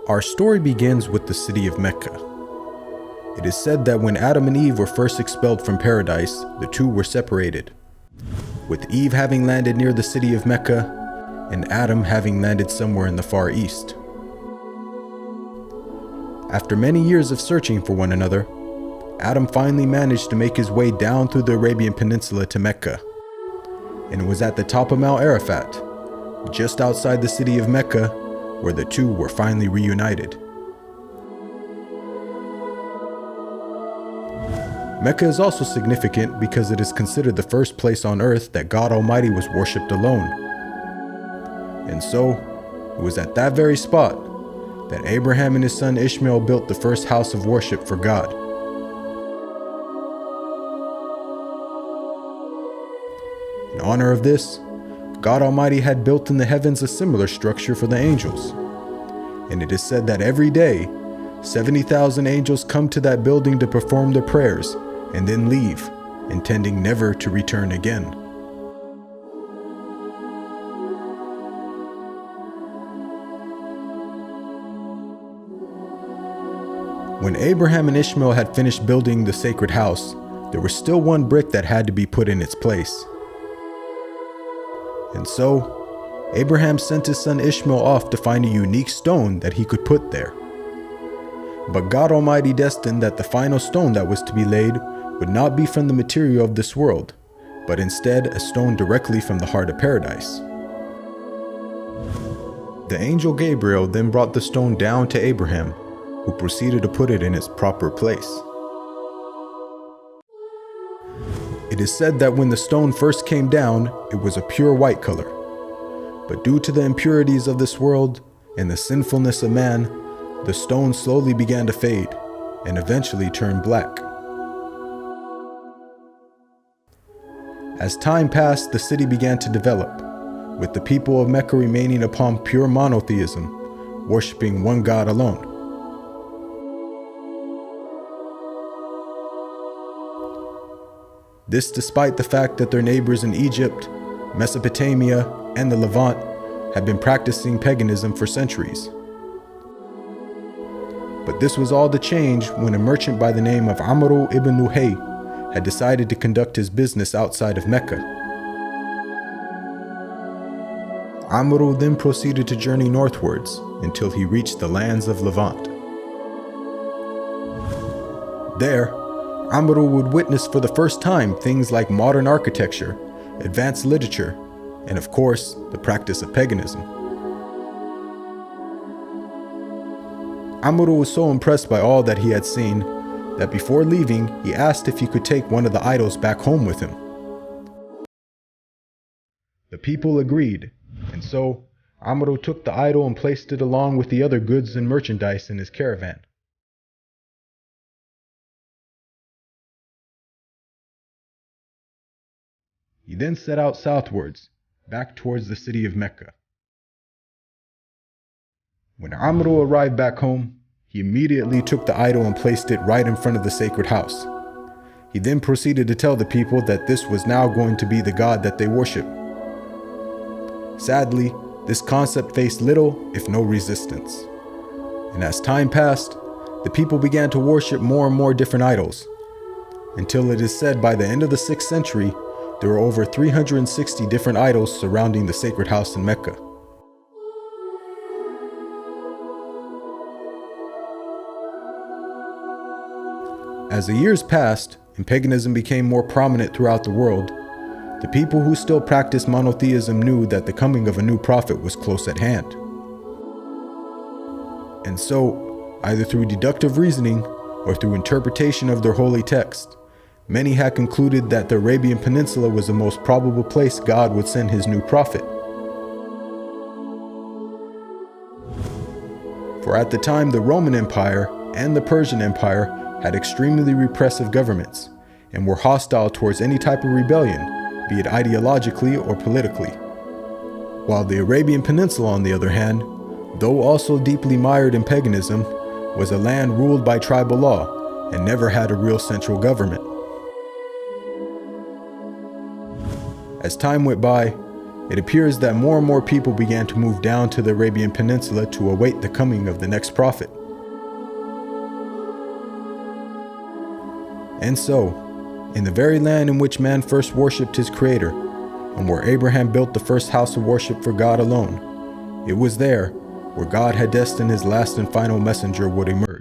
Our story begins with the city of Mecca. It is said that when Adam and Eve were first expelled from paradise, the two were separated, with Eve having landed near the city of Mecca and Adam having landed somewhere in the Far East. After many years of searching for one another, Adam finally managed to make his way down through the Arabian Peninsula to Mecca, and it was at the top of Mount Arafat, just outside the city of Mecca, where the two were finally reunited. Mecca is also significant because it is considered the first place on earth that God Almighty was worshipped alone. And so, it was at that very spot that Abraham and his son Ishmael built the first house of worship for God. In honor of this, God Almighty had built in the heavens a similar structure for the angels. And it is said that every day, 70,000 angels come to that building to perform their prayers and then leave, intending never to return again. When Abraham and Ishmael had finished building the sacred house, there was still one brick that had to be put in its place. And so, Abraham sent his son Ishmael off to find a unique stone that he could put there. But God Almighty destined that the final stone that was to be laid would not be from the material of this world, but instead a stone directly from the heart of paradise. The angel Gabriel then brought the stone down to Abraham, who proceeded to put it in its proper place. It is said that when the stone first came down, it was a pure white color. But due to the impurities of this world and the sinfulness of man, the stone slowly began to fade and eventually turned black. As time passed, the city began to develop, with the people of Mecca remaining upon pure monotheism, worshiping one God alone. This despite the fact that their neighbors in Egypt, Mesopotamia, and the Levant had been practicing paganism for centuries. But this was all to change when a merchant by the name of Amr ibn Luhay had decided to conduct his business outside of Mecca. Amr then proceeded to journey northwards until he reached the lands of Levant. There, Amr would witness for the first time things like modern architecture, advanced literature, and of course, the practice of paganism. Amr was so impressed by all that he had seen that before leaving, he asked if he could take one of the idols back home with him. The people agreed, and so Amr took the idol and placed it along with the other goods and merchandise in his caravan. He then set out southwards, back towards the city of Mecca. When Amr arrived back home, he immediately took the idol and placed it right in front of the sacred house. He then proceeded to tell the people that this was now going to be the god that they worship. Sadly, this concept faced little, if no resistance. And as time passed, the people began to worship more and more different idols, until it is said by the end of the 6th century, there were over 360 different idols surrounding the sacred house in Mecca. As the years passed and paganism became more prominent throughout the world, the people who still practiced monotheism knew that the coming of a new prophet was close at hand. And so, either through deductive reasoning or through interpretation of their holy text, many had concluded that the Arabian Peninsula was the most probable place God would send his new prophet. For at the time, the Roman Empire and the Persian Empire had extremely repressive governments and were hostile towards any type of rebellion, be it ideologically or politically. While the Arabian Peninsula, on the other hand, though also deeply mired in paganism, was a land ruled by tribal law and never had a real central government. As time went by, It appears that more and more people began to move down to the Arabian Peninsula to await the coming of the next prophet. And so, in the very land in which man first worshipped his Creator, and where Abraham built the first house of worship for God alone, it was there where God had destined his last and final messenger would emerge.